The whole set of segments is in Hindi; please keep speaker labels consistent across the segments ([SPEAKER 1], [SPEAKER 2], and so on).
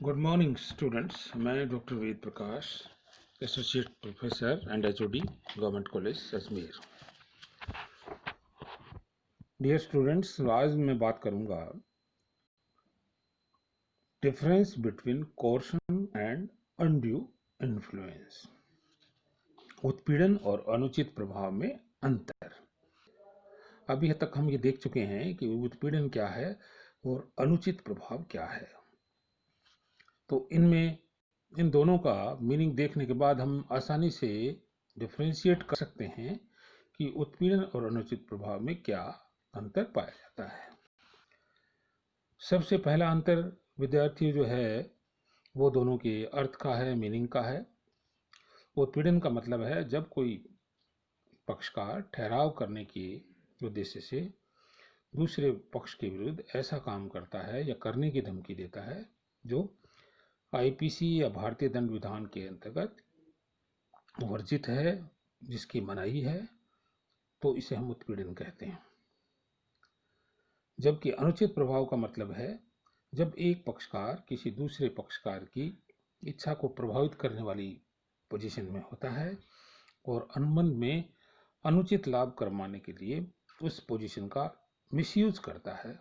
[SPEAKER 1] Good morning students. मैं doctor Ved Prakash, associate professor and HOD, government college Ajmer. Dear students, आज मैं बात करूंगा difference between coercion and undue influence, उत्पीड़न और अनुचित प्रभाव में अंतर। अभी तक हम ये देख चुके हैं कि उत्पीड़न क्या है और अनुचित प्रभाव क्या है। तो इन दोनों का मीनिंग देखने के बाद हम आसानी से डिफ्रेंशिएट कर सकते हैं कि उत्पीड़न और अनुचित प्रभाव में क्या अंतर पाया जाता है। सबसे पहला अंतर विद्यार्थी जो है वो दोनों के अर्थ का है, मीनिंग का है। उत्पीड़न का मतलब है जब कोई पक्षकार ठहराव करने के उद्देश्य से दूसरे पक्ष के विरुद्ध ऐसा काम करता है या करने की धमकी देता है जो आईपीसी या भारतीय दंड विधान के अंतर्गत वर्जित है, जिसकी मनाही है, तो इसे हम उत्पीड़न कहते हैं। जबकि अनुचित प्रभाव का मतलब है जब एक पक्षकार किसी दूसरे पक्षकार की इच्छा को प्रभावित करने वाली पोजीशन में होता है और अनुबंध में अनुचित लाभ कमाने के लिए उस पोजीशन का मिसयूज करता है,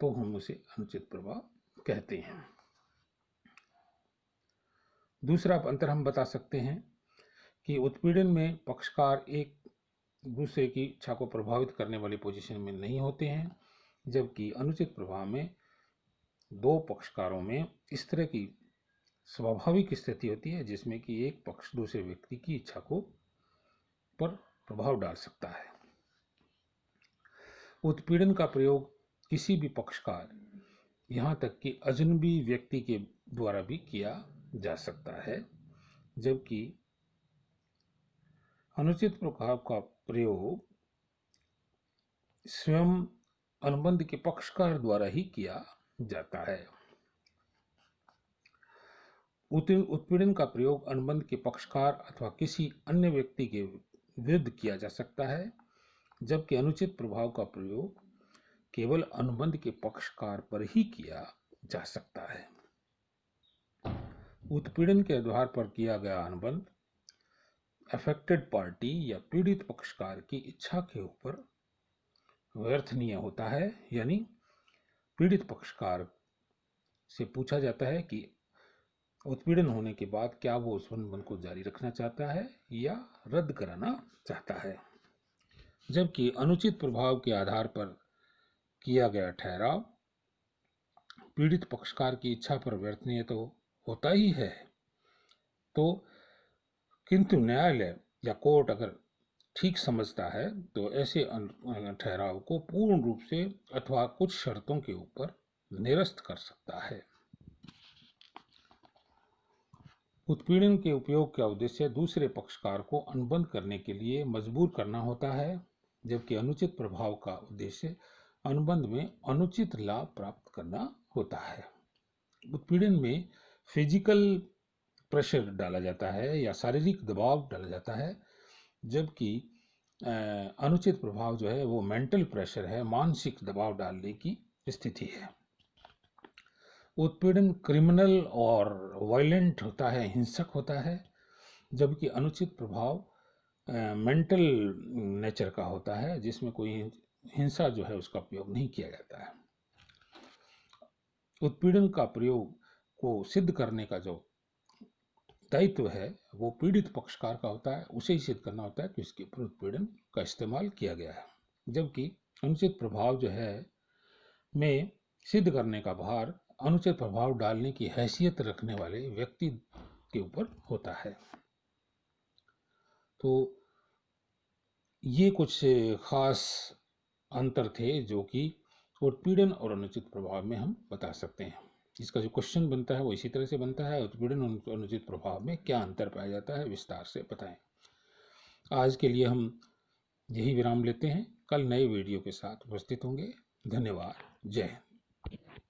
[SPEAKER 1] तो हम उसे अनुचित प्रभाव कहते हैं। दूसरा अंतर हम बता सकते हैं कि उत्पीड़न में पक्षकार एक दूसरे की इच्छा को प्रभावित करने वाली पोजीशन में नहीं होते हैं, जबकि अनुचित प्रभाव में दो पक्षकारों में इस तरह की स्वाभाविक स्थिति होती है जिसमें कि एक पक्ष दूसरे व्यक्ति की इच्छा को पर प्रभाव डाल सकता है। उत्पीड़न का प्रयोग किसी भी पक्षकार, यहाँ तक कि अजनबी व्यक्ति के द्वारा भी किया जा सकता है, जबकि अनुचित प्रभाव का प्रयोग स्वयं अनुबंध के पक्षकार द्वारा ही किया जाता है। उत्पीड़न का प्रयोग अनुबंध के पक्षकार अथवा किसी अन्य व्यक्ति के विरुद्ध किया जा सकता है, जबकि अनुचित प्रभाव का प्रयोग केवल अनुबंध के पक्षकार पर ही किया जा सकता है। उत्पीड़न के आधार पर किया गया अनुबंध अफेक्टेड पार्टी या पीड़ित पक्षकार की इच्छा के ऊपर व्यर्थनीय होता है, यानी पीड़ित पक्षकार से पूछा जाता है कि उत्पीड़न होने के बाद क्या वो उस अनुबंध को जारी रखना चाहता है या रद्द कराना चाहता है। जबकि अनुचित प्रभाव के आधार पर किया गया ठहराव पीड़ित पक्षकार की इच्छा पर व्यर्थनीय तो होता ही है, तो किंतु न्यायालय या कोर्ट अगर ठीक समझता है तो ऐसे ठहराव को पूर्ण रूप से अथवा कुछ शर्तों के ऊपर निरस्त कर सकता है। उत्पीड़न के उपयोग का उद्देश्य दूसरे पक्षकार को अनुबंध करने के लिए मजबूर करना होता है, जबकि अनुचित प्रभाव का उद्देश्य अनुबंध में अनुचित लाभ प्राप्त करना होता है। उत्पीड़न में फिजिकल प्रेशर डाला जाता है या शारीरिक दबाव डाला जाता है, जबकि अनुचित प्रभाव जो है वो मेंटल प्रेशर है, मानसिक दबाव डालने की स्थिति है। उत्पीड़न क्रिमिनल और वायलेंट होता है, हिंसक होता है, जबकि अनुचित प्रभाव मेंटल नेचर का होता है, जिसमें कोई हिंसा जो है उसका उपयोग नहीं किया जाता है। उत्पीड़न का प्रयोग को सिद्ध करने का जो दायित्व है वो पीड़ित पक्षकार का होता है, उसे ही सिद्ध करना होता है कि उसके ऊपर उत्पीड़न का इस्तेमाल किया गया है, जबकि अनुचित प्रभाव जो है में सिद्ध करने का भार अनुचित प्रभाव डालने की हैसियत रखने वाले व्यक्ति के ऊपर होता है। तो ये कुछ खास अंतर थे जो कि उत्पीड़न और अनुचित प्रभाव में हम बता सकते हैं। इसका जो क्वेश्चन बनता है वो इसी तरह से बनता है, उत्पीड़न और अनुचित प्रभाव में क्या अंतर पाया जाता है, विस्तार से बताएं। आज के लिए हम यही विराम लेते हैं, कल नए वीडियो के साथ उपस्थित होंगे। धन्यवाद। जय हिंद।